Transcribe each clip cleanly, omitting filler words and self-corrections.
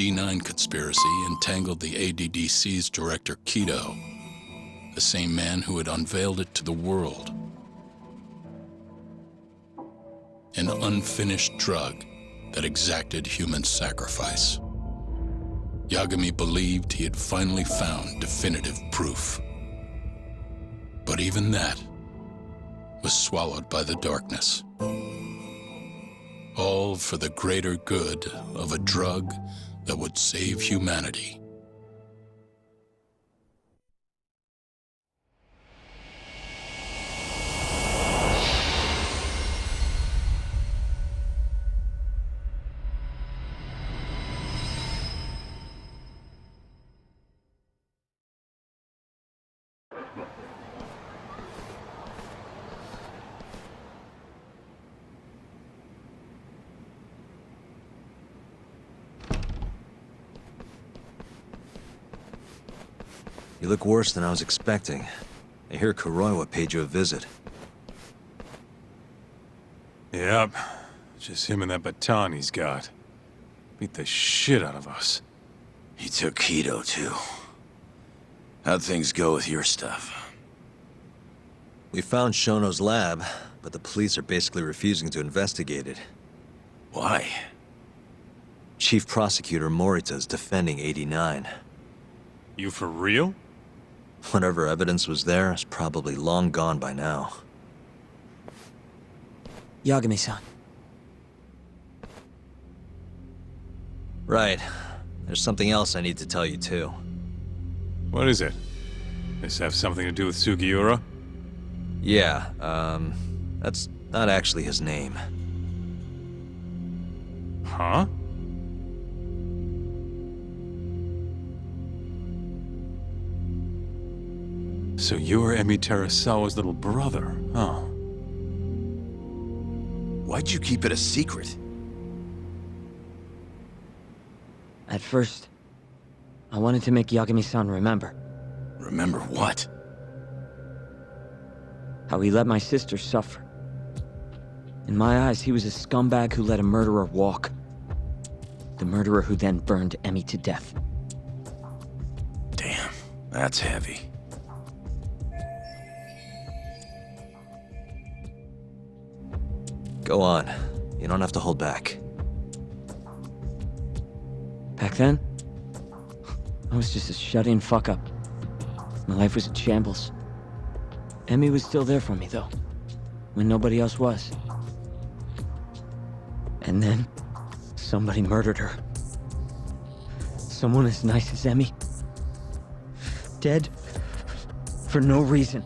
D9 conspiracy entangled the ADDC's director, Keto, the same man who had unveiled it to the world. An unfinished drug that exacted human sacrifice. Yagami believed he had finally found definitive proof. But even that was swallowed by the darkness. All for the greater good of a drug that would save humanity. You look worse than I was expecting. I hear Kuroiwa paid you a visit. Yep. Just him and that baton he's got. Beat the shit out of us. He took Keto, too. How'd things go with your stuff? We found Shono's lab, but the police are basically refusing to investigate it. Why? Chief Prosecutor Morita is defending 89. You for real? Whatever evidence was there is probably long gone by now. Yagami-san. Right. There's something else I need to tell you, too. What is it? This have something to do with Sugiura? Yeah, that's not actually his name. Huh? So you're Emi Terasawa's little brother, huh? Why'd you keep it a secret? At first, I wanted to make Yagami-san remember. Remember what? How he let my sister suffer. In my eyes, he was a scumbag who let a murderer walk. The murderer who then burned Emi to death. Damn, that's heavy. Go on. You don't have to hold back. Back then, I was just a shut-in fuck-up. My life was in shambles. Emi was still there for me, though, when nobody else was. And then, somebody murdered her. Someone as nice as Emi. Dead for no reason.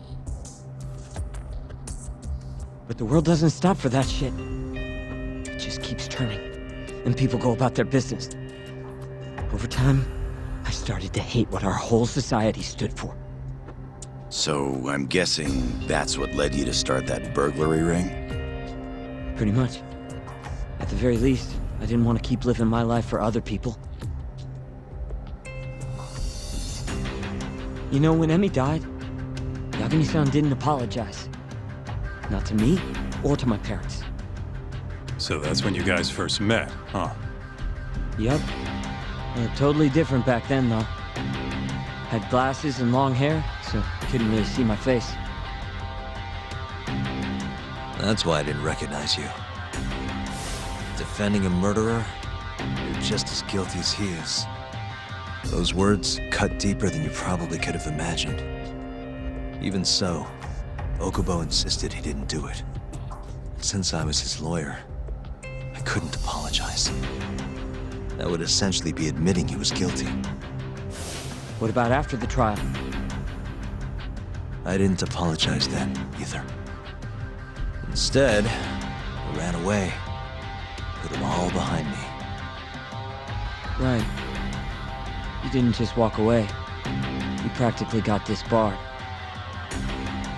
But the world doesn't stop for that shit. It just keeps turning, and people go about their business. Over time, I started to hate what our whole society stood for. So, I'm guessing that's what led you to start that burglary ring? Pretty much. At the very least, I didn't want to keep living my life for other people. You know, when Emi died, Yagami-san didn't apologize. Not to me, or to my parents. So that's when you guys first met, huh? Yup. Totally different back then, though. Had glasses and long hair, so couldn't really see my face. That's why I didn't recognize you. Defending a murderer, you're just as guilty as he is. Those words cut deeper than you probably could have imagined. Even so, Okubo insisted he didn't do it. Since I was his lawyer, I couldn't apologize. That would essentially be admitting he was guilty. What about after the trial? I didn't apologize then, either. Instead, I ran away. Put it all behind me. Right. You didn't just walk away. You practically got disbarred.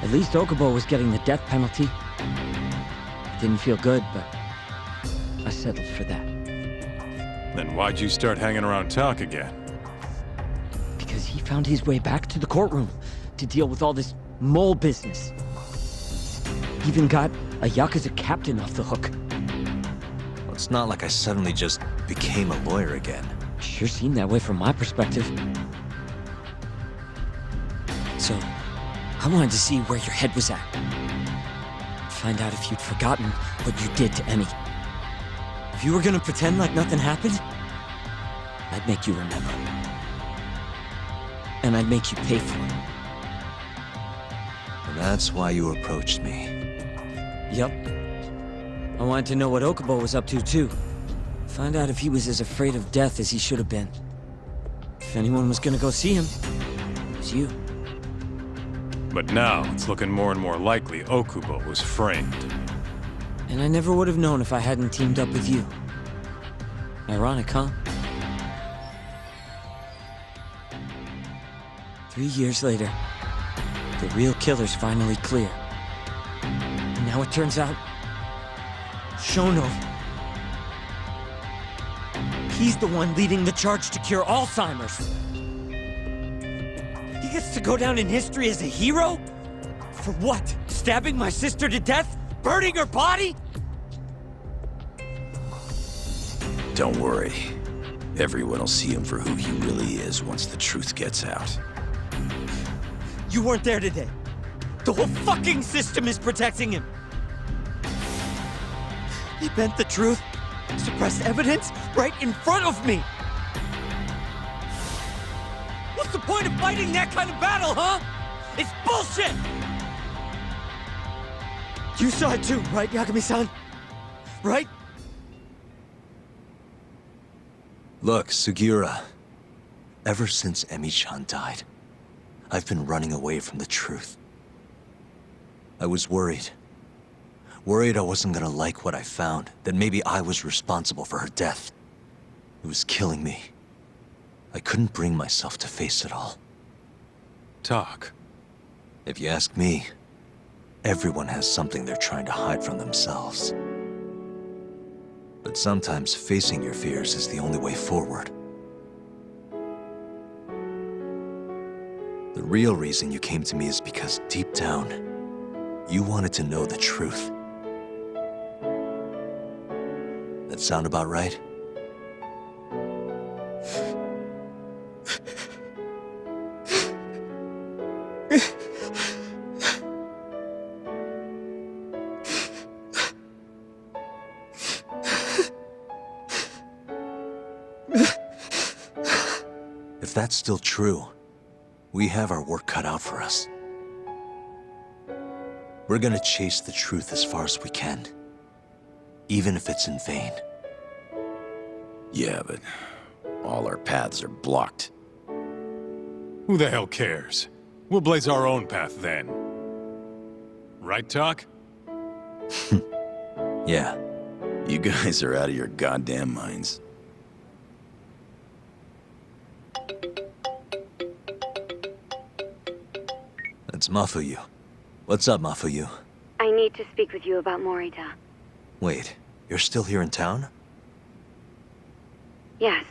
At least Okubo was getting the death penalty. It didn't feel good, but I settled for that. Then why'd you start hanging around talk again? Because he found his way back to the courtroom to deal with all this mole business. Even got a Yakuza captain off the hook. Well, it's not like I suddenly just became a lawyer again. Sure seemed that way from my perspective. So, I wanted to see where your head was at. Find out if you'd forgotten what you did to Emmy. If you were gonna pretend like nothing happened, I'd make you remember. And I'd make you pay for it. And that's why you approached me. Yep. I wanted to know what Okubo was up to, too. Find out if he was as afraid of death as he should have been. If anyone was gonna go see him, it was you. But now, it's looking more and more likely Okubo was framed. And I never would have known if I hadn't teamed up with you. Ironic, huh? 3 years later, the real killer's finally clear. And now it turns out, Shono, he's the one leading the charge to cure Alzheimer's. He gets to go down in history as a hero? For what? Stabbing my sister to death? Burning her body? Don't worry. Everyone will see him for who he really is once the truth gets out. You weren't there today. The whole fucking system is protecting him. He bent the truth, suppressed evidence right in front of me. What's the point of fighting that kind of battle, huh? It's bullshit! You saw it too, right, Yagami-san? Right? Look, Sugiura. Ever since Emi-chan died, I've been running away from the truth. I was worried. Worried I wasn't gonna like what I found, that maybe I was responsible for her death. It was killing me. I couldn't bring myself to face it all. Talk. If you ask me, everyone has something they're trying to hide from themselves. But sometimes facing your fears is the only way forward. The real reason you came to me is because deep down, you wanted to know the truth. That sound about right? If that's still true, we have our work cut out for us. We're gonna chase the truth as far as we can, even if it's in vain. Yeah, but all our paths are blocked. Who the hell cares? We'll blaze our own path then. Right, Talk? Yeah. You guys are out of your goddamn minds. It's Mafuyu. What's up, Mafuyu? I need to speak with you about Morita. Wait, you're still here in town? Yes.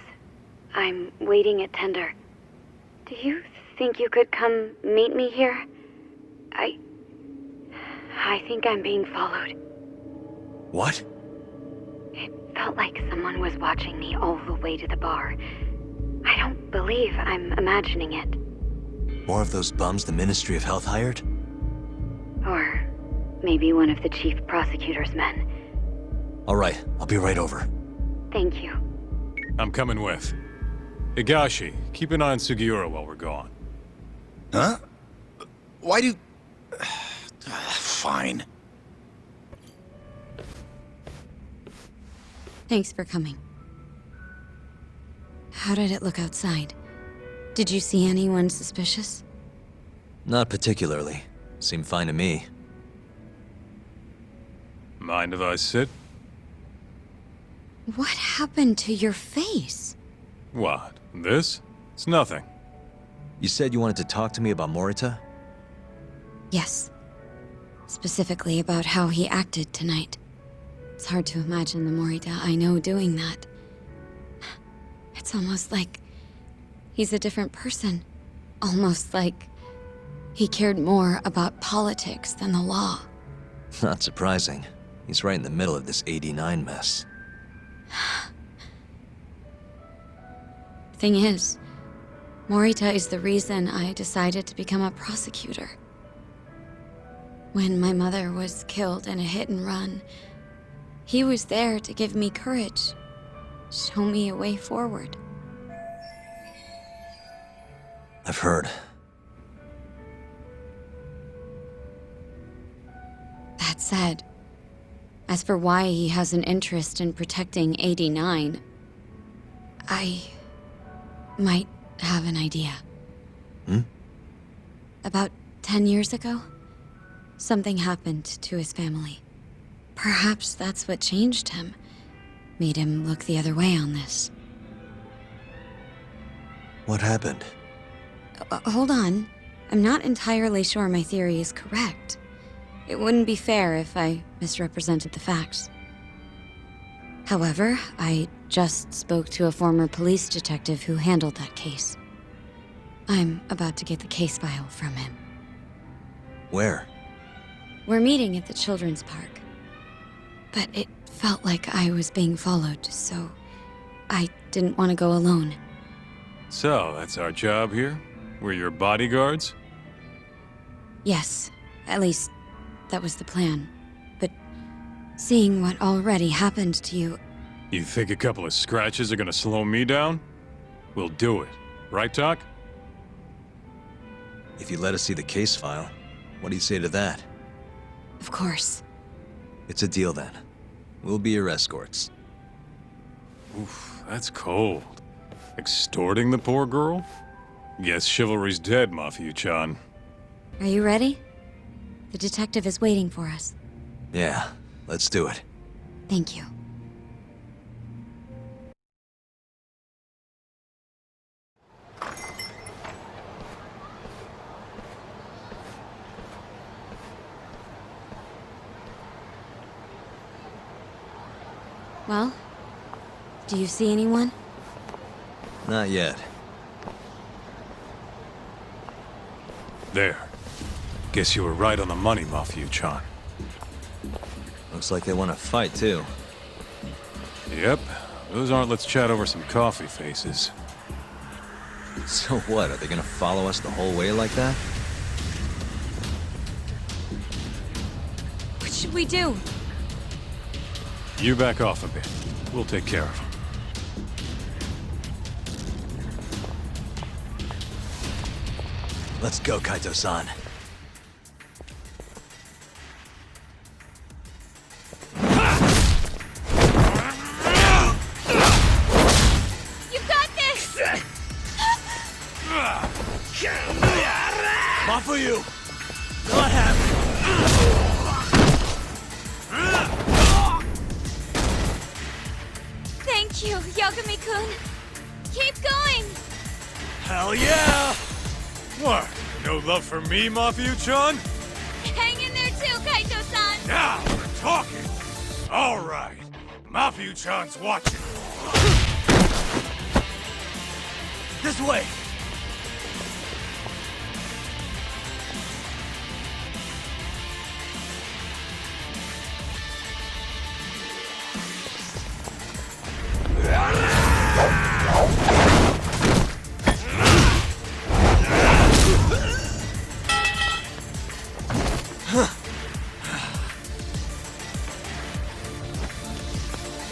I'm waiting at Tender. Do you think you could come meet me here? I think I'm being followed. What? It felt like someone was watching me all the way to the bar. I don't believe I'm imagining it. More of those bums the Ministry of Health hired? Or maybe one of the chief prosecutor's men. All right, I'll be right over. Thank you. I'm coming with. Higashi, keep an eye on Sugiura while we're gone. Huh? Why do... Fine. Thanks for coming. How did it look outside? Did you see anyone suspicious? Not particularly. Seemed fine to me. Mind if I sit? What happened to your face? What? This? It's nothing. You said you wanted to talk to me about Morita? Yes. Specifically about how he acted tonight. It's hard to imagine the Morita I know doing that. It's almost like he's a different person. Almost like he cared more about politics than the law. Not surprising. He's right in the middle of this '89 mess. Thing is, Morita is the reason I decided to become a prosecutor. When my mother was killed in a hit and run, he was there to give me courage, show me a way forward. I've heard. That said, as for why he has an interest in protecting 89, I might have an idea. About 10 years ago, something happened to his family. Perhaps that's what changed him, made him look the other way on this. What happened? Hold on. I'm not entirely sure my theory is correct. It wouldn't be fair if I misrepresented the facts. However, I just spoke to a former police detective who handled that case. I'm about to get the case file from him. Where? We're meeting at the children's park. But it felt like I was being followed, so I didn't want to go alone. So, that's our job here? We're your bodyguards? Yes, at least that was the plan. But seeing what already happened to you, You think a couple of scratches are gonna slow me down? We'll do it. Right, Doc? If you let us see the case file, what do you say to that? of course. It's a deal then. We'll be your escorts. Oof, that's cold. Extorting the poor girl? Guess chivalry's dead, Mafia-chan. Are you ready? The detective is waiting for us. Yeah, let's do it. Thank you. Well, do you see anyone? Not yet. There. Guess you were right on the money, Mafia-chan. Looks like they want to fight, too. Yep. Those aren't let's chat over some coffee faces. So what, are they gonna follow us the whole way like that? What should we do? You back off a bit. We'll take care of them. Let's go, Kaito-san. You got this! Not for you! Not happening! Thank you, Yagami-kun. Keep going! Hell yeah! What? No love for me, Mafia-chan? Hang in there too, Kaito-san! Now we're talking! All right. Mafia-chan's watching. This way!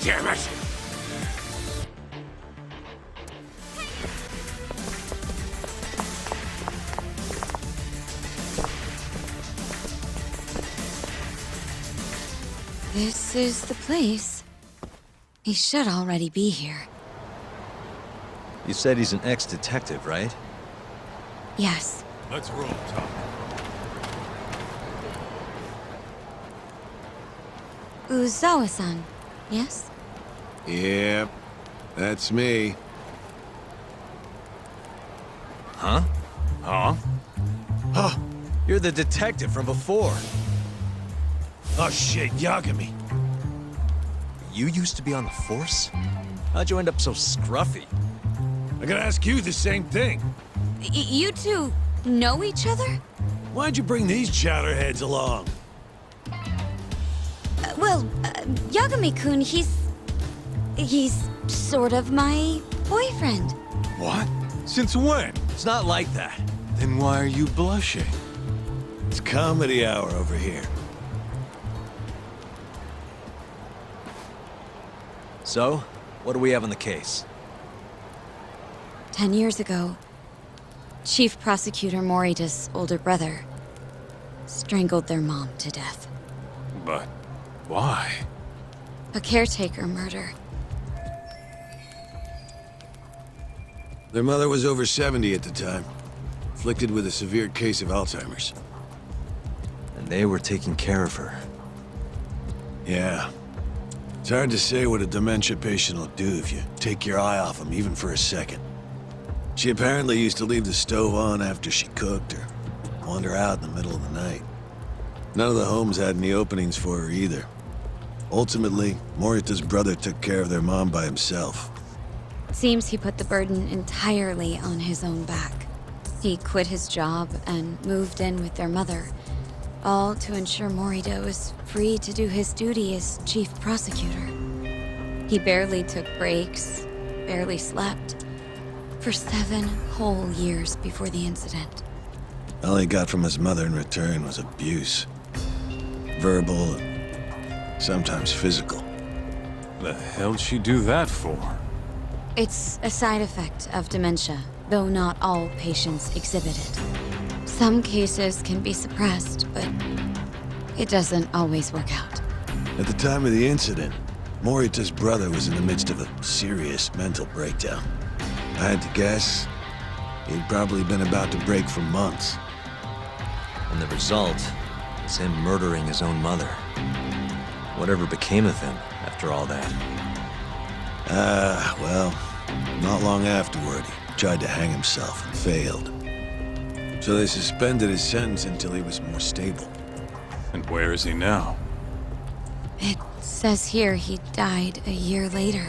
Damn it! This is the place. He should already be here. You said he's an ex-detective, right? Yes. Let's roll, Tom. Uzawa-san, yes? Yep, that's me. Huh? Huh? Huh! You're the detective from before. Oh shit, Yagami. You used to be on the force? How'd you end up so scruffy? I gotta ask you the same thing. You two know each other? Why'd you bring these chowderheads along? Yagami-kun, he's sort of my boyfriend. What? Since when? It's not like that. Then why are you blushing? It's comedy hour over here. So, what do we have on the case? 10 years ago, Chief Prosecutor Morita's older brother strangled their mom to death. But why? A caretaker murder. Their mother was over 70 at the time, afflicted with a severe case of Alzheimer's. And they were taking care of her. Yeah. It's hard to say what a dementia patient will do if you take your eye off them, even for a second. She apparently used to leave the stove on after she cooked, or wander out in the middle of the night. None of the homes had any openings for her either. Ultimately, Morita's brother took care of their mom by himself. Seems he put the burden entirely on his own back. He quit his job and moved in with their mother, all to ensure Morita was free to do his duty as chief prosecutor. He barely took breaks, barely slept, for 7 whole years before the incident. All he got from his mother in return was abuse. Verbal and sometimes physical. The hell'd she do that for? It's a side effect of dementia, though not all patients exhibit it. Some cases can be suppressed, but it doesn't always work out. At the time of the incident, Morita's brother was in the midst of a serious mental breakdown. I had to guess, he'd probably been about to break for months. And the result is him murdering his own mother. Whatever became of him after all that? Well, not long afterward, he tried to hang himself and failed. So they suspended his sentence until he was more stable. And where is he now? It says here he died a year later,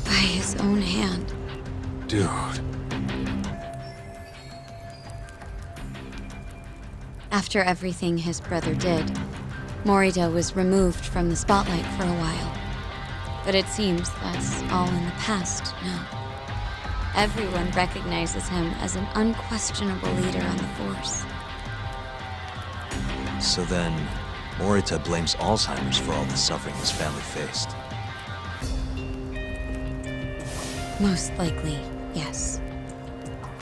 by his own hand. Dude. After everything his brother did, Morita was removed from the spotlight for a while. But it seems that's all in the past now. Everyone recognizes him as an unquestionable leader on the force. So then, Morita blames Alzheimer's for all the suffering his family faced. Most likely, yes.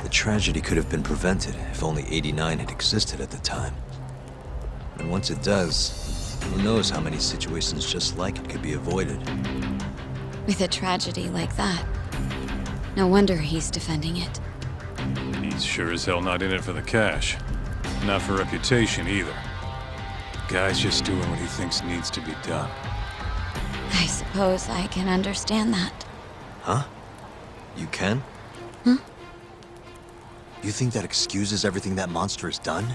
The tragedy could have been prevented if only 89 had existed at the time. And once it does, who knows how many situations just like it could be avoided. With a tragedy like that, no wonder he's defending it. He's sure as hell not in it for the cash. Not for reputation either. Guy's just doing what he thinks needs to be done. I suppose I can understand that. Huh? You can? Huh? You think that excuses everything that monster has done?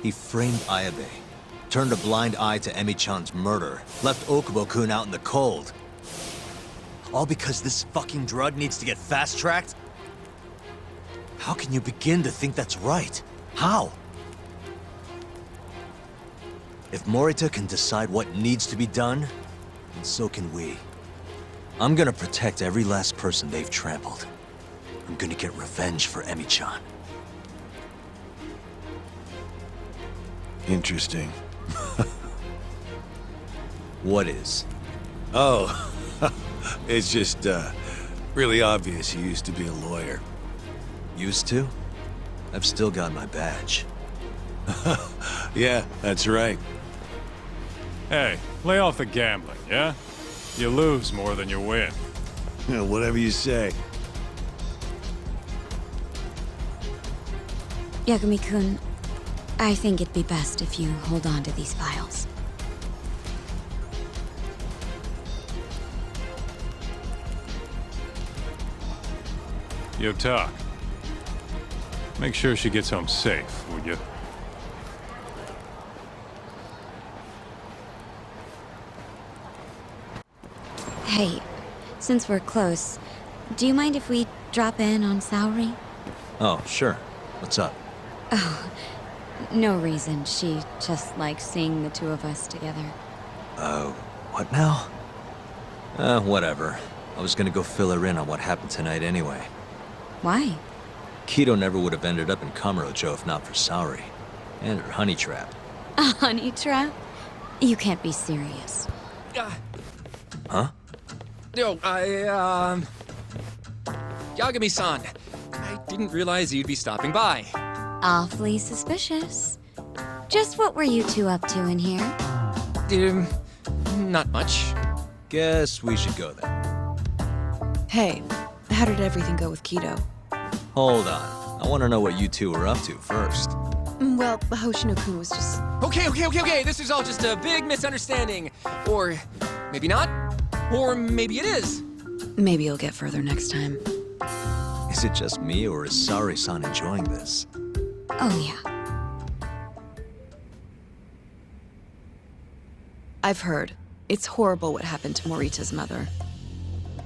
He framed Ayabe, turned a blind eye to Emi-chan's murder, left Okubo-kun out in the cold. All because this fucking drug needs to get fast-tracked? How can you begin to think that's right? How? If Morita can decide what needs to be done, then so can we. I'm gonna protect every last person they've trampled. I'm gonna get revenge for Emi-chan. Interesting. What is? Oh, it's just, really obvious he used to be a lawyer. Used to? I've still got my badge. Yeah, that's right. Hey, lay off the gambling, yeah? You lose more than you win. Whatever you say. Yagami-kun, I think it'd be best if you hold on to these files. Yo, talk. Make sure she gets home safe, would you? Hey, since we're close, do you mind if we drop in on Saori? Oh, sure. What's up? Oh, no reason. She just likes seeing the two of us together. What now? Whatever. I was gonna go fill her in on what happened tonight anyway. Why? Keto never would have ended up in Kamurocho if not for Saori. And her honey trap. A honey trap? You can't be serious. Huh? Yo, Yagami-san. I didn't realize you'd be stopping by. Awfully suspicious. Just what were you two up to in here? Not much. Guess we should go then. Hey, how did everything go with Keto? Hold on. I want to know what you two were up to first. Well, Hoshino-kun was just... Okay. This is all just a big misunderstanding. Or maybe not. Or maybe it is. Maybe you'll get further next time. Is it just me, or is Saori-san enjoying this? Oh, yeah. I've heard. It's horrible what happened to Morita's mother.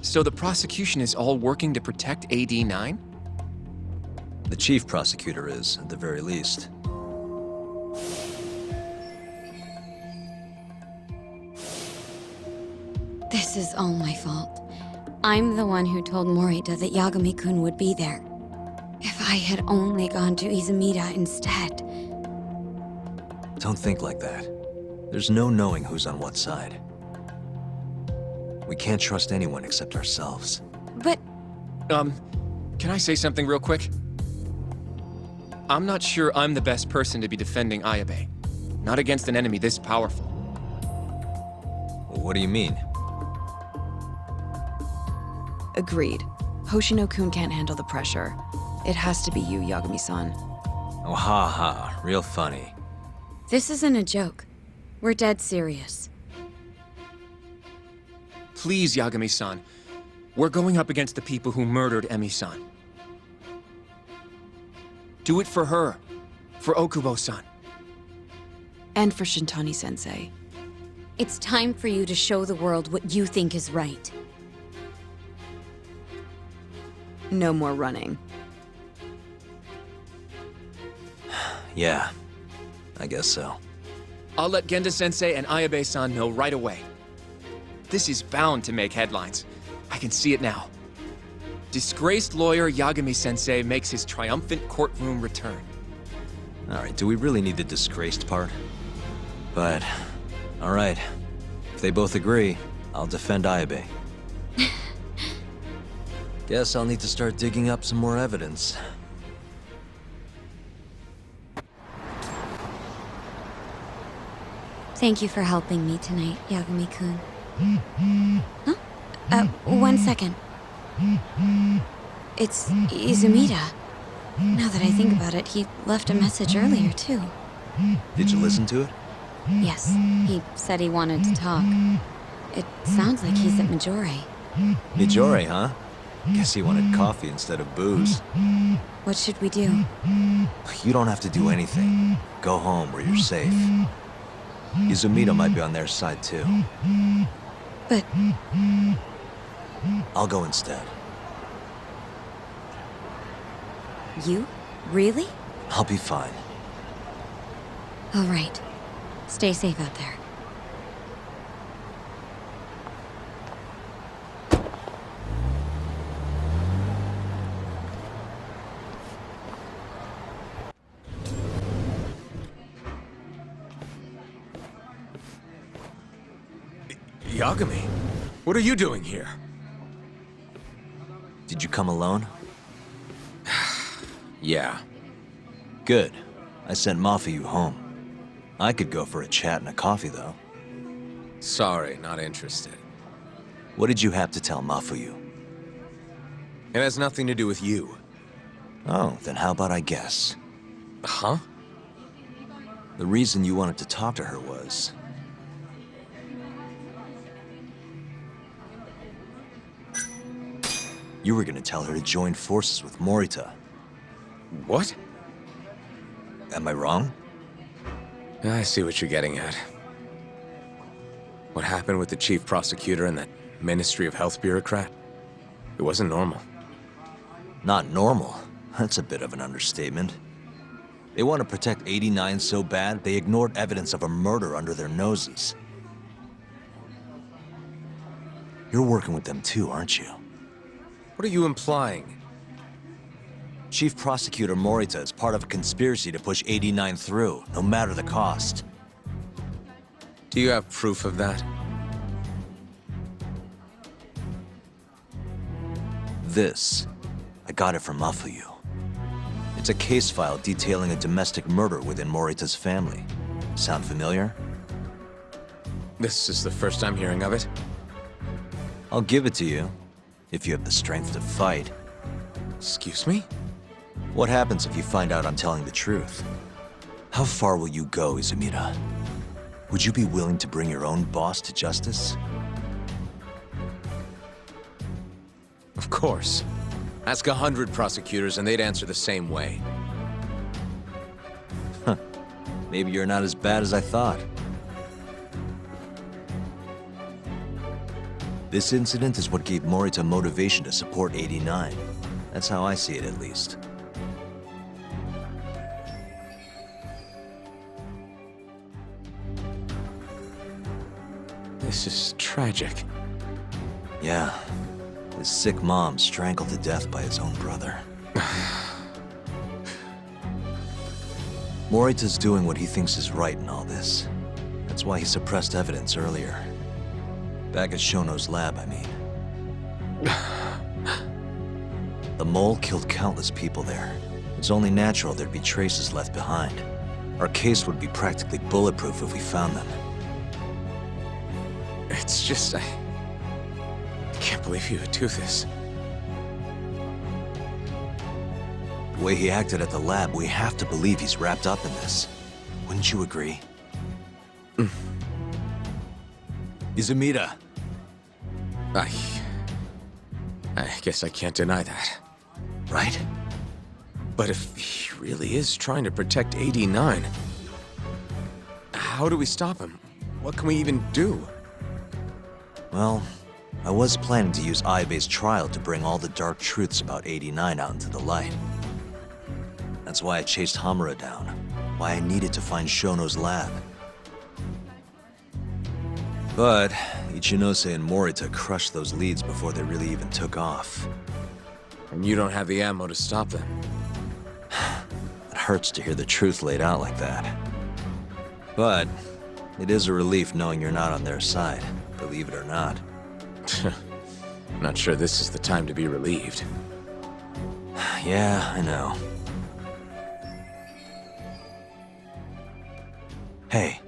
So the prosecution is all working to protect AD-9? The chief prosecutor is, at the very least. This is all my fault. I'm the one who told Morita that Yagami-kun would be there. If I had only gone to Izumida instead. Don't think like that. There's no knowing who's on what side. We can't trust anyone except ourselves. But Can I say something real quick? I'm not sure I'm the best person to be defending Ayabe. Not against an enemy this powerful. What do you mean? Agreed. Hoshino-kun can't handle the pressure. It has to be you, Yagami-san. Oh, ha ha. Real funny. this isn't a joke. We're dead serious. Please, Yagami-san. We're going up against the people who murdered Emi-san. Do it for her. For Okubo-san. And for Shintani-sensei. It's time for you to show the world what you think is right. No more running. Yeah, I guess so. I'll let Genda-sensei and Ayabe-san know right away. This is bound to make headlines. I can see it now. Disgraced lawyer Yagami-sensei makes his triumphant courtroom return. Alright, do we really need the disgraced part? But, alright. If they both agree, I'll defend Ayabe. Guess I'll need to start digging up some more evidence. Thank you for helping me tonight, Yagami-kun. Huh? 1 second. It's Izumida. Now that I think about it, he left a message earlier, too. Did you listen to it? Yes, he said he wanted to talk. It sounds like he's at Majore. Mijori, huh? Guess he wanted coffee instead of booze. What should we do? You don't have to do anything. Go home where you're safe. Izumida might be on their side too. But I'll go instead. you? Really? I'll be fine. All right. Stay safe out there. Yagami, what are you doing here? Did you come alone? Yeah. Good. I sent Mafuyu home. I could go for a chat and a coffee, though. Sorry, not interested. What did you have to tell Mafuyu? It has nothing to do with you. Oh, then how about I guess? Huh? The reason you wanted to talk to her was... you were gonna tell her to join forces with Morita. What? Am I wrong? I see what you're getting at. What happened with the chief prosecutor and that Ministry of Health bureaucrat? It wasn't normal. Not normal. That's a bit of an understatement. They want to protect 89 so bad, they ignored evidence of a murder under their noses. You're working with them too, aren't you? What are you implying? Chief Prosecutor Morita is part of a conspiracy to push 89 through, no matter the cost. Do you have proof of that? This, I got it from Mafuyu. It's a case file detailing a domestic murder within Morita's family. Sound familiar? This is the first I'm hearing of it. I'll give it to you, if you have the strength to fight. Excuse me? What happens if you find out I'm telling the truth? How far will you go, Izumida? Would you be willing to bring your own boss to justice? Of course. Ask 100 prosecutors and they'd answer the same way. Maybe you're not as bad as I thought. This incident is what gave Morita motivation to support 89. That's how I see it, at least. This is tragic. Yeah. His sick mom strangled to death by his own brother. Morita's doing what he thinks is right in all this. That's why he suppressed evidence earlier. Back at Shono's lab, I mean. The mole killed countless people there. It's only natural there'd be traces left behind. Our case would be practically bulletproof if we found them. It's just, I can't believe you would do this. The way he acted at the lab, we have to believe he's wrapped up in this. Wouldn't you agree? Izumida. I guess I can't deny that. Right? But if he really is trying to protect 89, how do we stop him? What can we even do? Well, I was planning to use Ayabe's trial to bring all the dark truths about 89 out into the light. That's why I chased Hamura down, why I needed to find Shono's lab. But Ichinose and Morita crushed those leads before they really even took off. And you don't have the ammo to stop them. It hurts to hear the truth laid out like that. But it is a relief knowing you're not on their side, believe it or not. Not sure this is the time to be relieved. Yeah, I know. Hey.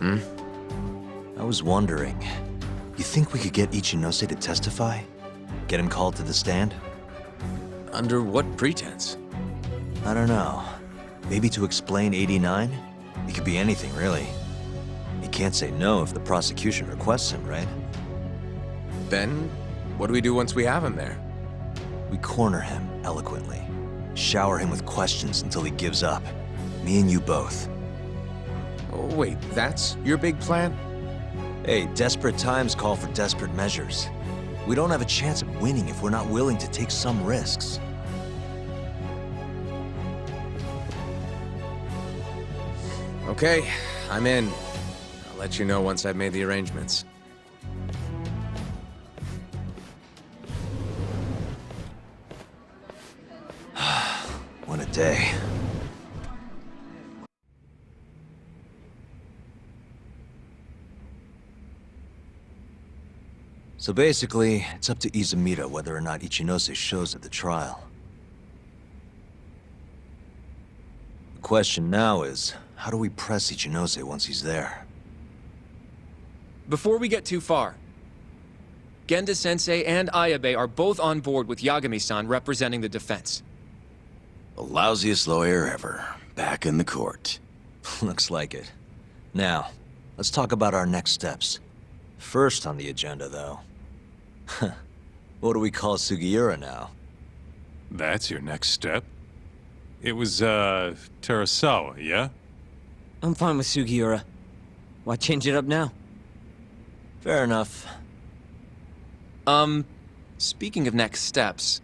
I was wondering, you think we could get Ichinose to testify? Get him called to the stand? Under what pretense? I don't know. Maybe to explain 89? It could be anything, really. He can't say no if the prosecution requests him, right? Then, what do we do once we have him there? We corner him eloquently. Shower him with questions until he gives up. Me and you both. Oh, wait, that's your big plan? Hey, desperate times call for desperate measures. We don't have a chance of winning if we're not willing to take some risks. Okay, I'm in. I'll let you know once I've made the arrangements. What a day. So basically, it's up to Izumida whether or not Ichinose shows at the trial. The question now is, how do we press Ichinose once he's there? Before we get too far, Genda-sensei and Ayabe are both on board with Yagami-san representing the defense. The lousiest lawyer ever, back in the court. Looks like it. Now, let's talk about our next steps. First on the agenda, though. What do we call Sugiura now? That's your next step? It was, Terasawa, yeah? I'm fine with Sugiura. Why change it up now? Fair enough. Speaking of next steps,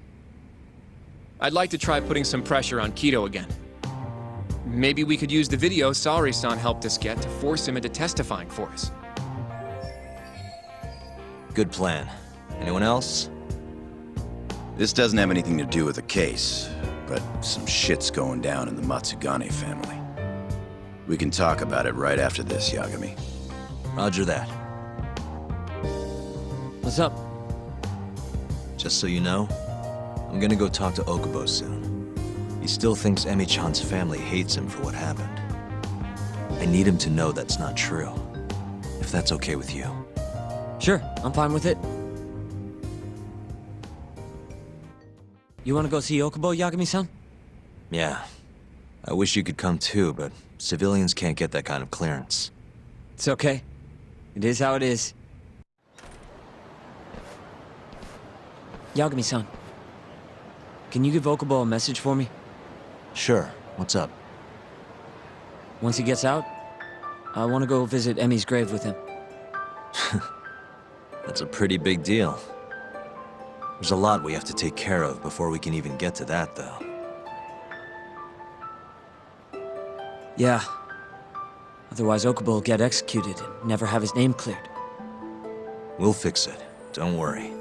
I'd like to try putting some pressure on Kido again. Maybe we could use the video Saori-san helped us get to force him into testifying for us. Good plan. Anyone else? This doesn't have anything to do with the case, but some shit's going down in the Matsugane family. We can talk about it right after this, Yagami. Roger that. What's up? Just so you know, I'm gonna go talk to Okubo soon. He still thinks Emi-chan's family hates him for what happened. I need him to know that's not true. If that's okay with you. Sure, I'm fine with it. You wanna go see Okubo, Yagami-san? Yeah. I wish you could come too, but civilians can't get that kind of clearance. It's okay. It is how it is. Yagami-san, can you give Okubo a message for me? Sure. What's up? Once he gets out, I want to go visit Emi's grave with him. That's a pretty big deal. There's a lot we have to take care of before we can even get to that, though. Yeah. Otherwise, Okubo will get executed and never have his name cleared. We'll fix it. Don't worry.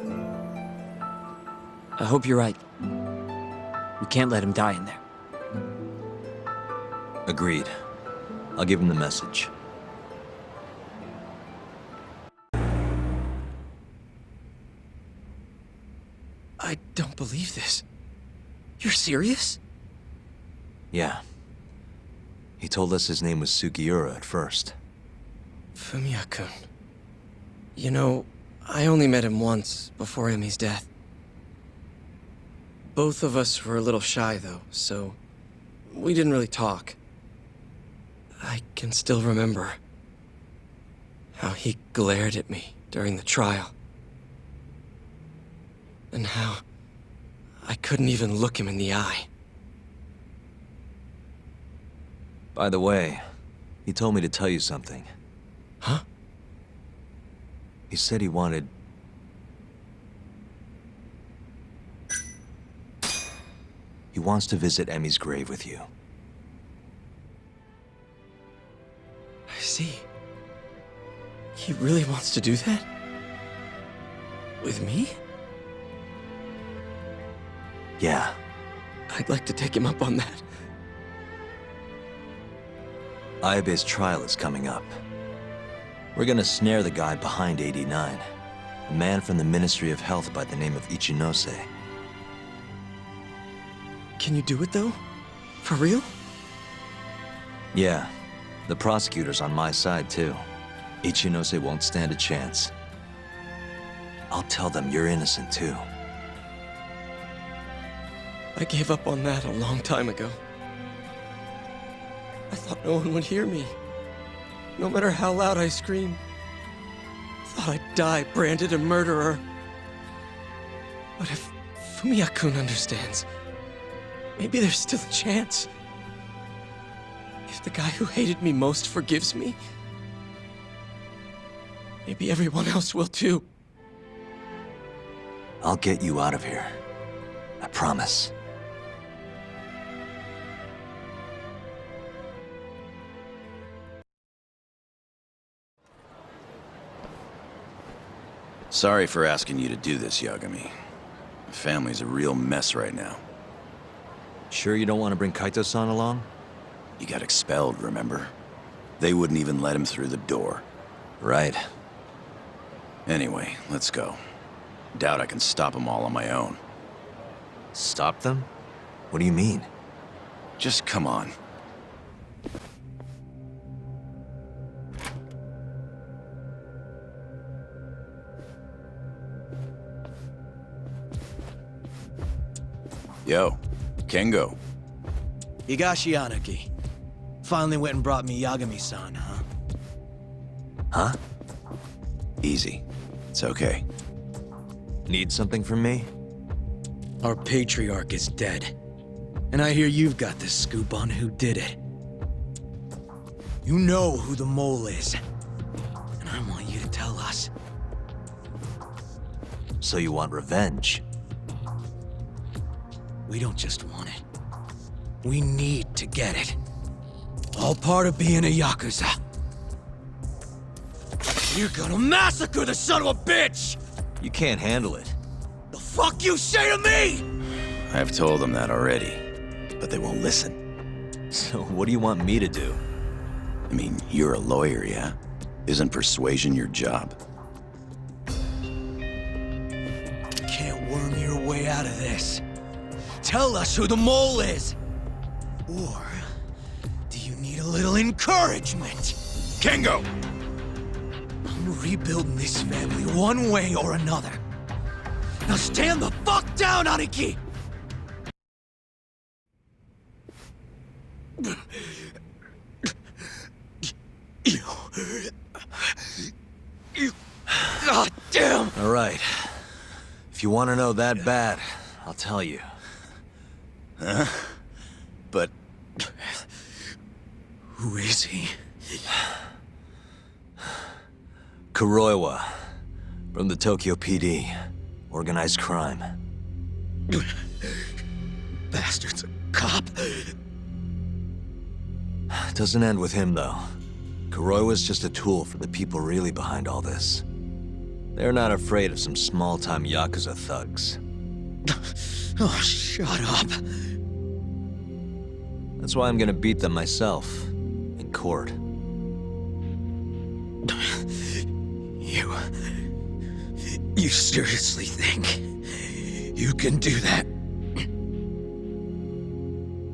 I hope you're right. We can't let him die in there. Agreed. I'll give him the message. I don't believe this. You're serious? Yeah. He told us his name was Sugiura at first. Fumiya-kun. You know, I only met him once before Emi's death. Both of us were a little shy, though, so we didn't really talk. I can still remember how he glared at me during the trial. And how I couldn't even look him in the eye. By the way, he told me to tell you something. Huh? He said he wanted... He wants to visit Emi's grave with you. I see. He really wants to do that? With me? Yeah. I'd like to take him up on that. Ayabe's trial is coming up. We're gonna snare the guy behind 89. A man from the Ministry of Health by the name of Ichinose. Can you do it, though? For real? Yeah. The prosecutor's on my side, too. Ichinose won't stand a chance. I'll tell them you're innocent, too. I gave up on that a long time ago. I thought no one would hear me, no matter how loud I screamed. I thought I'd die branded a murderer. But if Fumiya-kun understands, maybe there's still a chance. If the guy who hated me most forgives me, maybe everyone else will too. I'll get you out of here. I promise. Sorry for asking you to do this, Yagami. The family's a real mess right now. Sure you don't want to bring Kaito-san along? He got expelled, remember? They wouldn't even let him through the door. Right. Anyway, let's go. Doubt I can stop them all on my own. Stop them? What do you mean? Just come on. Yo, Kengo. Higashi Anaki. Finally went and brought me Yagami-san, huh? Huh? Easy. It's okay. Need something from me? Our patriarch is dead. And I hear you've got the scoop on who did it. You know who the mole is. And I want you to tell us. So you want revenge? We don't just want it. We need to get it. All part of being a Yakuza. You're gonna massacre the son of a bitch! You can't handle it. The fuck you say to me?! I've told them that already, but they won't listen. So what do you want me to do? I mean, you're a lawyer, yeah? Isn't persuasion your job? Can't worm your way out of this. Tell us who the mole is! Or do you need a little encouragement? Kengo! I'm rebuilding this family one way or another. Now stand the fuck down, Aniki! You... God damn! All right. If you want to know that bad, I'll tell you. Huh? But... Who is he? Kuroiwa, from the Tokyo PD. Organized crime. Bastard's a cop. Doesn't end with him, though. Kuroiwa's just a tool for the people really behind all this. They're not afraid of some small-time Yakuza thugs. Oh, shut up. That's why I'm gonna beat them myself. In court. You seriously think you can do that?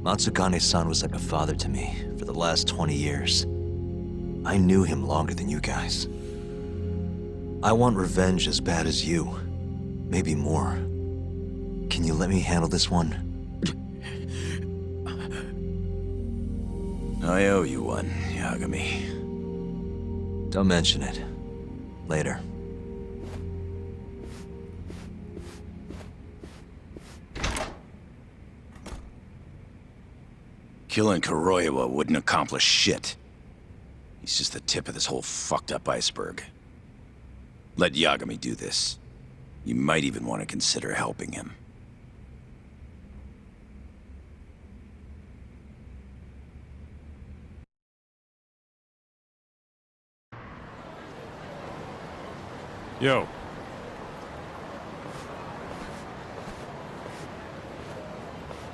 Matsugane-san was like a father to me for the last 20 years. I knew him longer than you guys. I want revenge as bad as you. Maybe more. Can you let me handle this one? I owe you one, Yagami. Don't mention it. Later. Killing Kuroiwa wouldn't accomplish shit. He's just the tip of this whole fucked up iceberg. Let Yagami do this. You might even want to consider helping him. Yo.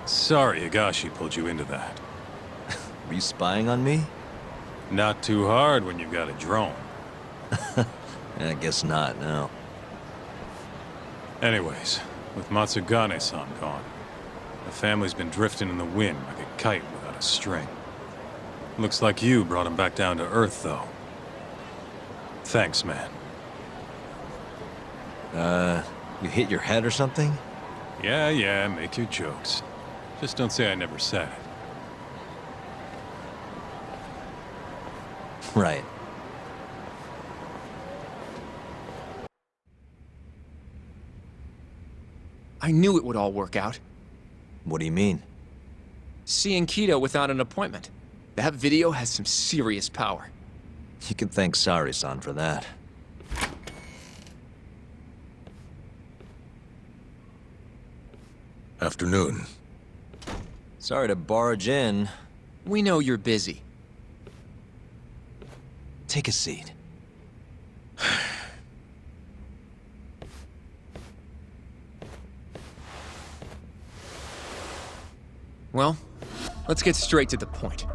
Sorry Higashi pulled you into that. Were you spying on me? Not too hard when you've got a drone. I guess not, no. Anyways, with Matsugane-san gone, the family's been drifting in the wind like a kite without a string. Looks like you brought him back down to Earth, though. Thanks, man. You hit your head or something? Yeah, make your jokes. Just don't say I never said it. Right. I knew it would all work out. What do you mean? Seeing Kido without an appointment. That video has some serious power. You can thank Sari-san for that. Afternoon. Sorry to barge in. We know you're busy. Take a seat. Well, let's get straight to the point.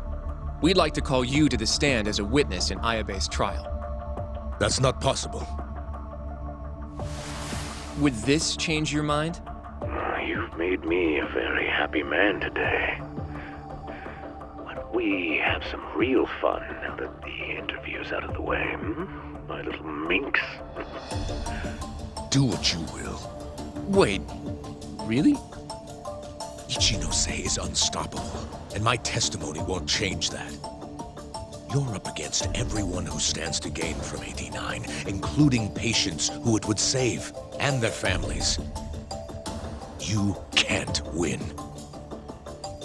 We'd like to call you to the stand as a witness in Ayabe's trial. That's not possible. Would this change your mind? You've made me a very happy man today. Why don't we have some real fun now that the interview's out of the way, my little minx? Do what you will. Wait, really? Ichinose is unstoppable, and my testimony won't change that. You're up against everyone who stands to gain from 89, including patients who it would save, and their families. You can't win.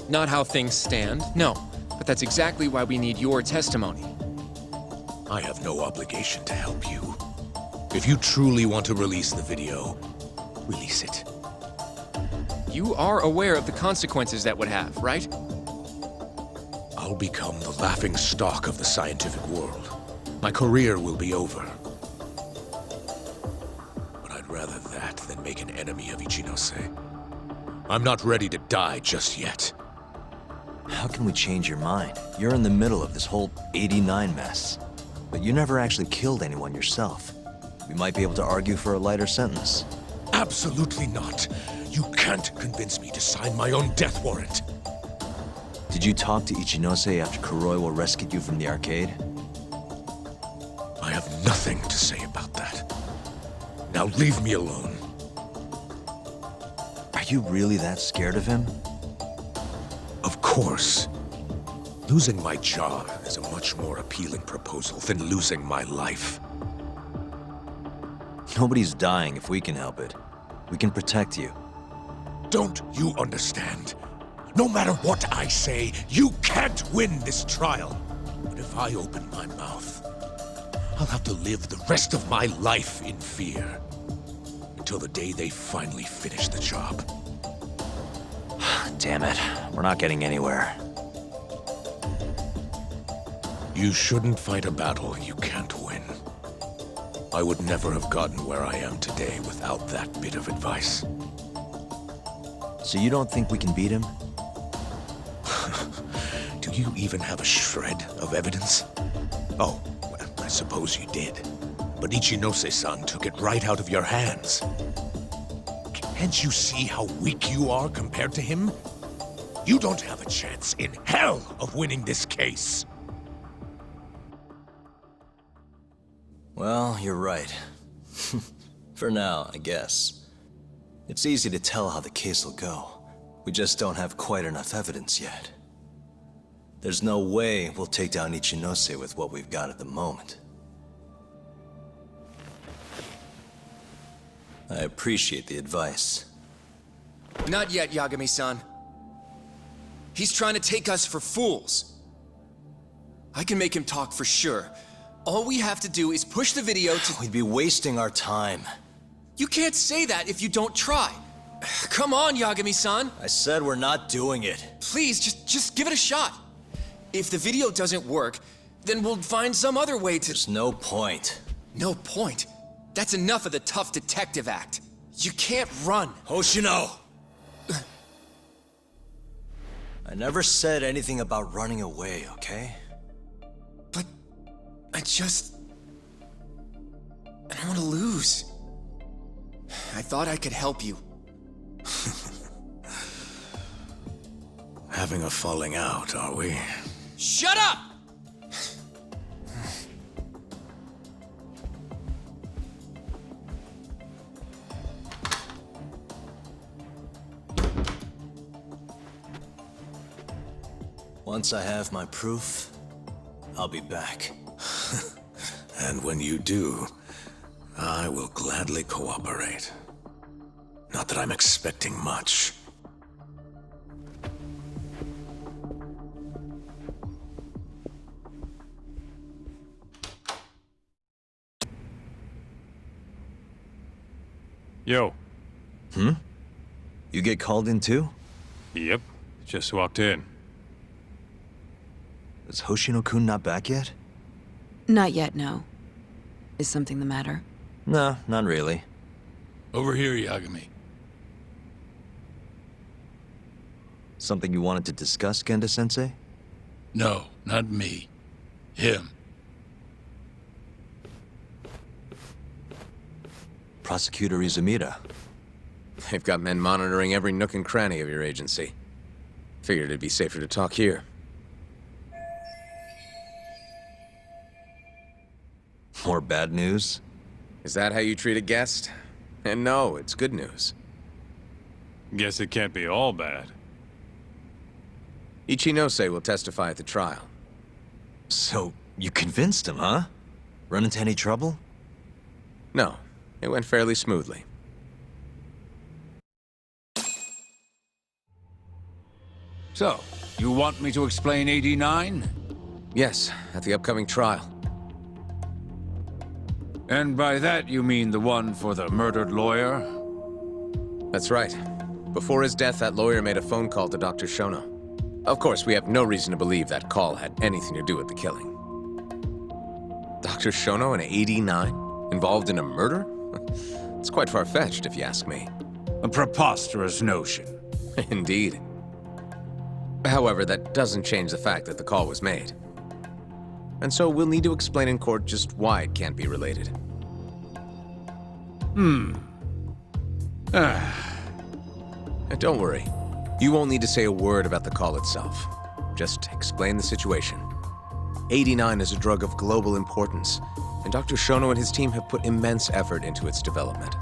Not how things stand, no. But that's exactly why we need your testimony. I have no obligation to help you. If you truly want to release the video, release it. You are aware of the consequences that would have, right? I'll become the laughing stock of the scientific world. My career will be over. But I'd rather make an enemy of Ichinose. I'm not ready to die just yet. How can we change your mind? You're in the middle of this whole 89 mess. But you never actually killed anyone yourself. We might be able to argue for a lighter sentence. Absolutely not. You can't convince me to sign my own death warrant. Did you talk to Ichinose after Kuroiwa rescued you from the arcade? I have nothing to say about that. Now leave me alone. Are you really that scared of him? Of course. Losing my job is a much more appealing proposal than losing my life. Nobody's dying if we can help it. We can protect you. Don't you understand? No matter what I say, you can't win this trial. But if I open my mouth, I'll have to live the rest of my life in fear. Until the day they finally finish the job. Damn it. We're not getting anywhere. You shouldn't fight a battle you can't win. I would never have gotten where I am today without that bit of advice. So you don't think we can beat him? Do you even have a shred of evidence? Oh, well, I suppose you did. But Ichinose-san took it right out of your hands. Can't you see how weak you are compared to him? You don't have a chance in hell of winning this case. Well, you're right. For now, I guess. It's easy to tell how the case will go. We just don't have quite enough evidence yet. There's no way we'll take down Ichinose with what we've got at the moment. I appreciate the advice. Not yet, Yagami-san. He's trying to take us for fools. I can make him talk for sure. All we have to do is push the video to— We'd be wasting our time. You can't say that if you don't try. Come on, Yagami-san. I said we're not doing it. Please, just give it a shot. If the video doesn't work, then we'll find some other way to— There's no point. No point? That's enough of the tough detective act. You can't run. Hoshino! I never said anything about running away, okay? But I don't want to lose. I thought I could help you. Having a falling out, are we? Shut up! Once I have my proof, I'll be back. And when you do, I will gladly cooperate. Not that I'm expecting much. Yo. You get called in too? Yep. Just walked in. Is Hoshino-kun not back yet? Not yet, no. Is something the matter? No, not really. Over here, Yagami. Something you wanted to discuss, Genda-sensei? No, not me. Him. Prosecutor Izumida. They've got men monitoring every nook and cranny of your agency. Figured it'd be safer to talk here. More bad news? Is that how you treat a guest? And no, it's good news. Guess it can't be all bad. Ichinose will testify at the trial. So, you convinced him, huh? Run into any trouble? No, it went fairly smoothly. So, you want me to explain 89? Yes, at the upcoming trial. And by that you mean the one for the murdered lawyer? That's right. Before his death, that lawyer made a phone call to Dr. Shono. Of course, we have no reason to believe that call had anything to do with the killing. Dr. Shono in 89? Involved in a murder? It's quite far-fetched, if you ask me. A preposterous notion. Indeed. However, that doesn't change the fact that the call was made. And so we'll need to explain in court just why it can't be related. Don't worry. You won't need to say a word about the call itself. Just explain the situation. 89 is a drug of global importance, and Dr. Shono and his team have put immense effort into its development.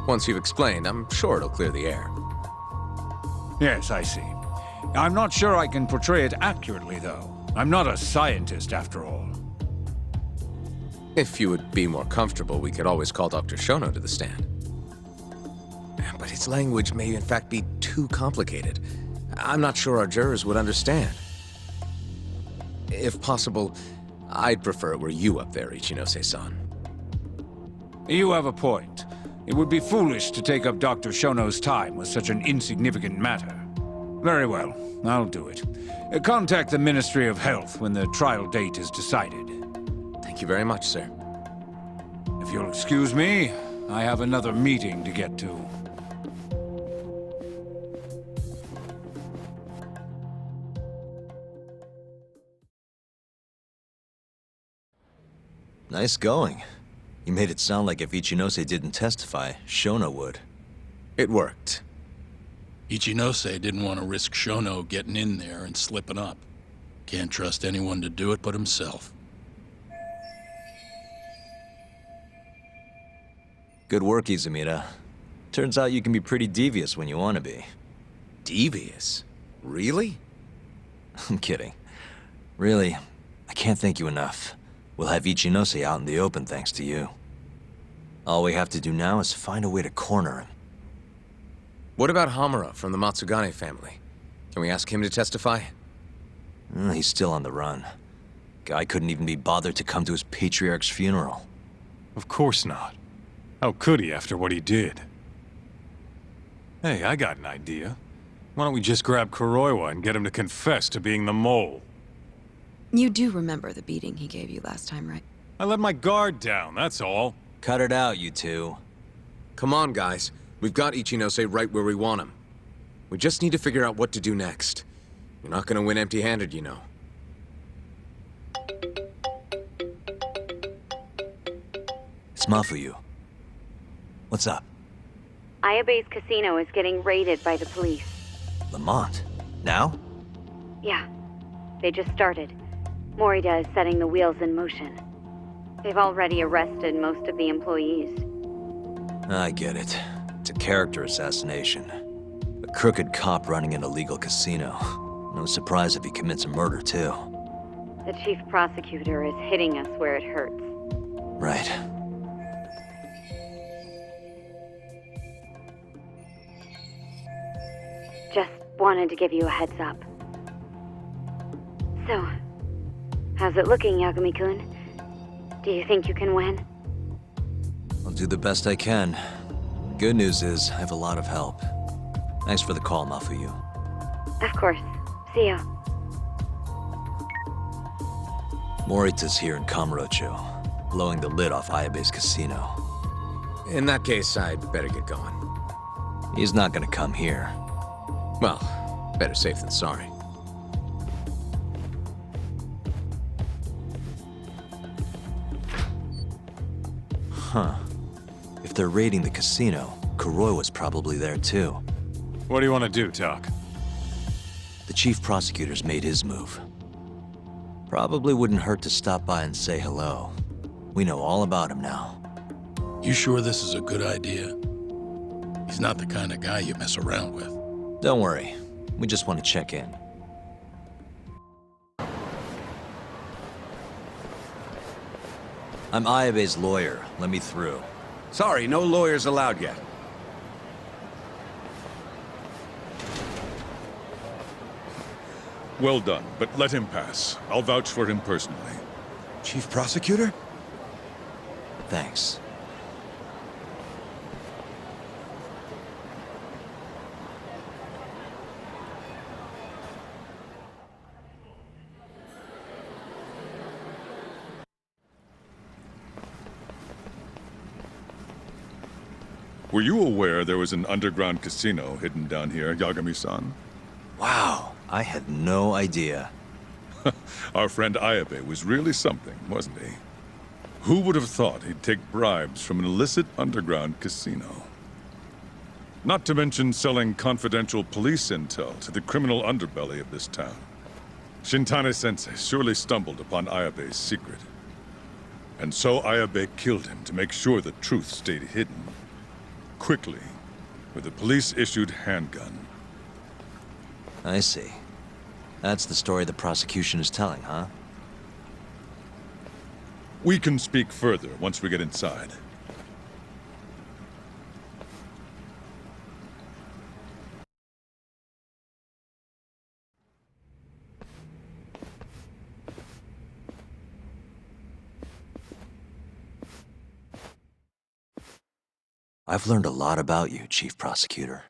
Once you've explained, I'm sure it'll clear the air. Yes, I see. I'm not sure I can portray it accurately, though. I'm not a scientist, after all. If you would be more comfortable, we could always call Dr. Shono to the stand. But his language may in fact be too complicated. I'm not sure our jurors would understand. If possible, I'd prefer it were you up there, Ichinose-san. You have a point. It would be foolish to take up Dr. Shono's time with such an insignificant matter. Very well, I'll do it. Contact the Ministry of Health when the trial date is decided. Thank you very much, sir. If you'll excuse me, I have another meeting to get to. Nice going. You made it sound like if Ichinose didn't testify, Shono would. It worked. Ichinose didn't want to risk Shono getting in there and slipping up. Can't trust anyone to do it but himself. Good work, Izumida. Turns out you can be pretty devious when you want to be. Devious? Really? I'm kidding. Really, I can't thank you enough. We'll have Ichinose out in the open thanks to you. All we have to do now is find a way to corner him. What about Hamura from the Matsugane family? Can we ask him to testify? He's still on the run. Guy couldn't even be bothered to come to his patriarch's funeral. Of course not. How could he after what he did? Hey, I got an idea. Why don't we just grab Kuroiwa and get him to confess to being the mole? You do remember the beating he gave you last time, right? I let my guard down, that's all. Cut it out, you two. Come on, guys. We've got Ichinose right where we want him. We just need to figure out what to do next. You're not gonna win empty-handed, you know. It's Mafuyu. What's up? Ayabe's casino is getting raided by the police. Lamont? Now? Yeah, they just started. Morita is setting the wheels in motion. They've already arrested most of the employees. I get it. It's a character assassination. A crooked cop running an illegal casino. No surprise if he commits a murder, too. The chief prosecutor is hitting us where it hurts. Right. Just wanted to give you a heads up. So, how's it looking, Yagami-kun? Do you think you can win? I'll do the best I can. Good news is, I have a lot of help. Thanks for the call, Mafuyu. Of course. See you. Morita's here in Kamurocho, blowing the lid off Ayabe's casino. In that case, I'd better get going. He's not gonna come here. Well, better safe than sorry. Huh. If they're raiding the casino, Kuroi was probably there too. What do you want to do, Doc? The chief prosecutor's made his move. Probably wouldn't hurt to stop by and say hello. We know all about him now. You sure this is a good idea? He's not the kind of guy you mess around with. Don't worry. We just want to check in. I'm Ayabe's lawyer. Let me through. Sorry, no lawyers allowed yet. Well done, but let him pass. I'll vouch for him personally. Chief Prosecutor? Thanks. Were you aware there was an underground casino hidden down here, Yagami-san? Wow, I had no idea. Our friend Ayabe was really something, wasn't he? Who would have thought he'd take bribes from an illicit underground casino? Not to mention selling confidential police intel to the criminal underbelly of this town. Shintane-sensei surely stumbled upon Ayabe's secret. And so Ayabe killed him to make sure the truth stayed hidden. Quickly, with a police-issued handgun. I see. That's the story the prosecution is telling, huh? We can speak further once we get inside. I've learned a lot about you, Chief Prosecutor.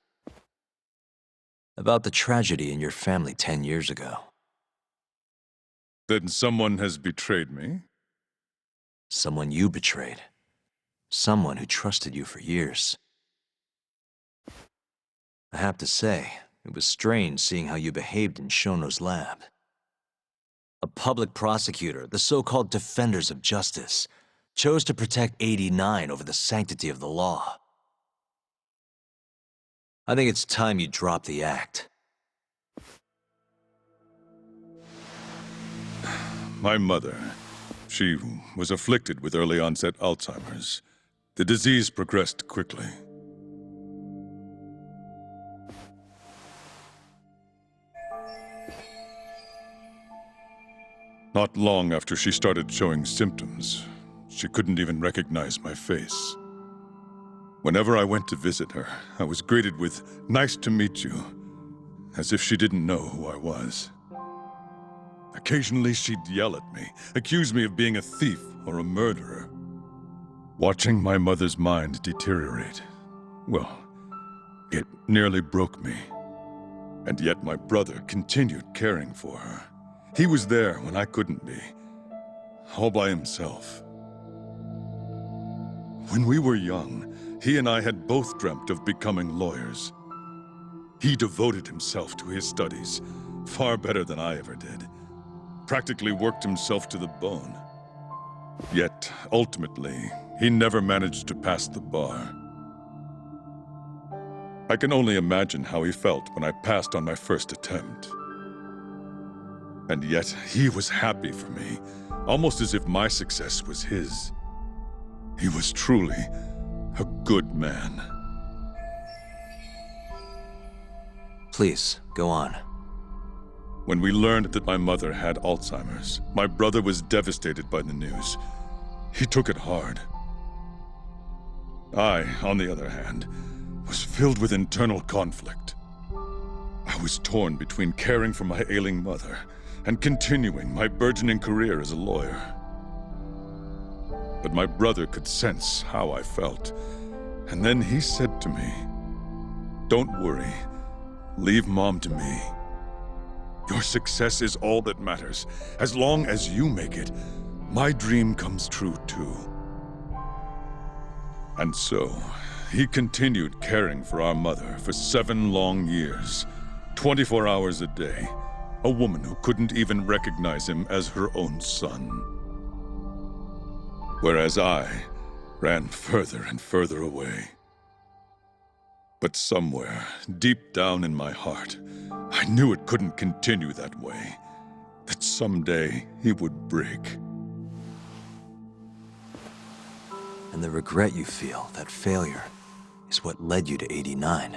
About the tragedy in your family 10 years ago. Then someone has betrayed me? Someone you betrayed. Someone who trusted you for years. I have to say, it was strange seeing how you behaved in Shono's lab. A public prosecutor, the so-called defenders of justice, chose to protect 89 over the sanctity of the law. I think it's time you drop the act. My mother, she was afflicted with early onset Alzheimer's. The disease progressed quickly. Not long after she started showing symptoms, she couldn't even recognize my face. Whenever I went to visit her, I was greeted with, "Nice to meet you," as if she didn't know who I was. Occasionally, she'd yell at me, accuse me of being a thief or a murderer. Watching my mother's mind deteriorate, well, it nearly broke me. And yet my brother continued caring for her. He was there when I couldn't be, all by himself. When we were young, he and I had both dreamt of becoming lawyers. He devoted himself to his studies, far better than I ever did. Practically worked himself to the bone. Yet, ultimately, he never managed to pass the bar. I can only imagine how he felt when I passed on my first attempt. And yet, he was happy for me, almost as if my success was his. He was truly a good man. Please, go on. When we learned that my mother had Alzheimer's, my brother was devastated by the news. He took it hard. I, on the other hand, was filled with internal conflict. I was torn between caring for my ailing mother and continuing my burgeoning career as a lawyer. But my brother could sense how I felt, and then he said to me, "Don't worry, leave Mom to me. Your success is all that matters. As long as you make it, my dream comes true too." And so, he continued caring for our mother for 7 long years, 24 hours a day, a woman who couldn't even recognize him as her own son. Whereas I ran further and further away. But somewhere, deep down in my heart, I knew it couldn't continue that way, that someday he would break. And the regret you feel, that failure, is what led you to 89.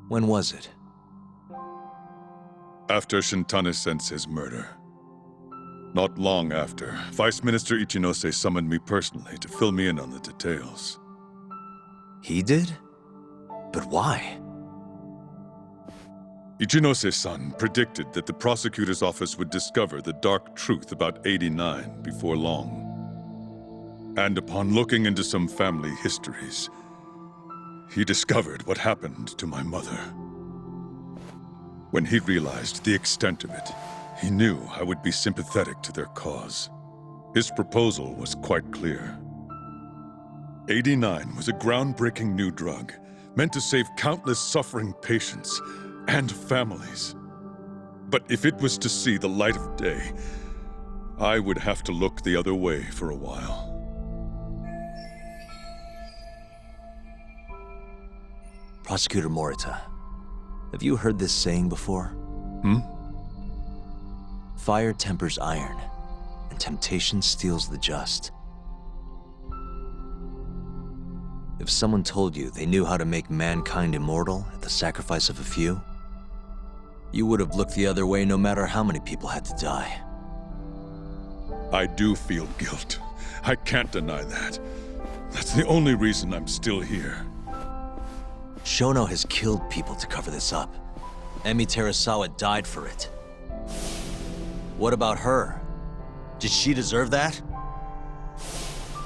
When was it? After Shintane-sensei's murder. Not long after, Vice Minister Ichinose summoned me personally to fill me in on the details. He did? But why? Ichinose-san predicted that the prosecutor's office would discover the dark truth about 89 before long. And upon looking into some family histories, he discovered what happened to my mother. When he realized the extent of it, he knew I would be sympathetic to their cause. His proposal was quite clear. 89 was a groundbreaking new drug, meant to save countless suffering patients and families. But if it was to see the light of day, I would have to look the other way for a while. Prosecutor Morita, have you heard this saying before? Fire tempers iron, and temptation steals the just. If someone told you they knew how to make mankind immortal at the sacrifice of a few, you would have looked the other way no matter how many people had to die. I do feel guilt. I can't deny that. That's the only reason I'm still here. Shono has killed people to cover this up. Emi Terasawa died for it. What about her? Did she deserve that?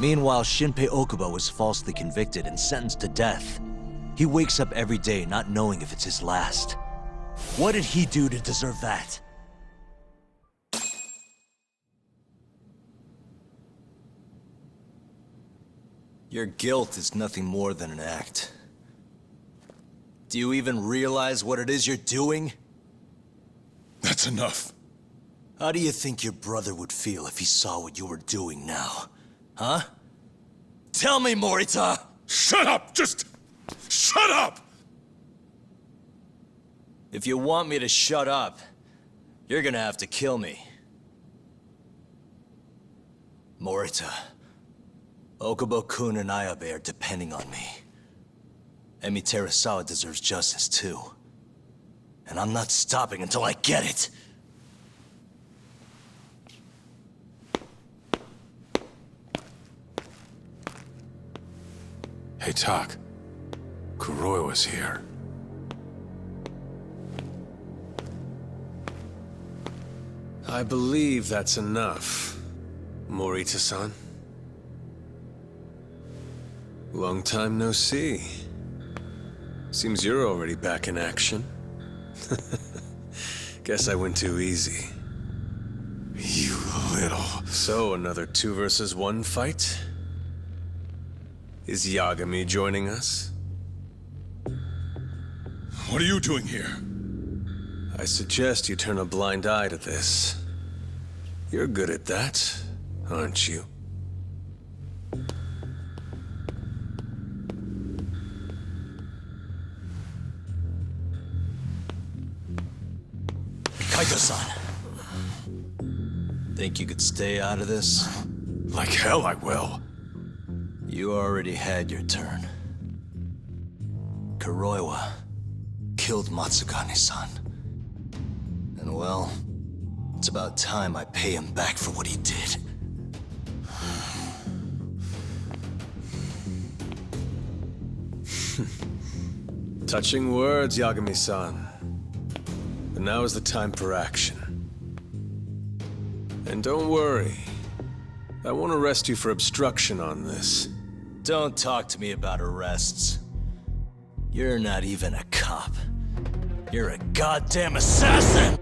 Meanwhile, Shinpei Okubo was falsely convicted and sentenced to death. He wakes up every day not knowing if it's his last. What did he do to deserve that? Your guilt is nothing more than an act. Do you even realize what it is you're doing? That's enough. How do you think your brother would feel if he saw what you were doing now? Huh? Tell me, Morita! Shut up! Just shut up! If you want me to shut up, you're gonna have to kill me. Morita, Okubo-kun and Ayabe are depending on me. Emi Terasawa deserves justice too. And I'm not stopping until I get it! Hey, Tak. Kuroiwa's here. I believe that's enough, Morita-san. Long time no see. Seems you're already back in action. Guess I went too easy. You little... So, another 2 versus 1 fight? Is Yagami joining us? What are you doing here? I suggest you turn a blind eye to this. You're good at that, aren't you? Kaito-san. Think you could stay out of this? Like hell I will. You already had your turn. Kuroiwa killed Matsugane-san. And well, it's about time I pay him back for what he did. Touching words, Yagami-san. But now is the time for action. And don't worry. I won't arrest you for obstruction on this. Don't talk to me about arrests. You're not even a cop. You're a goddamn assassin!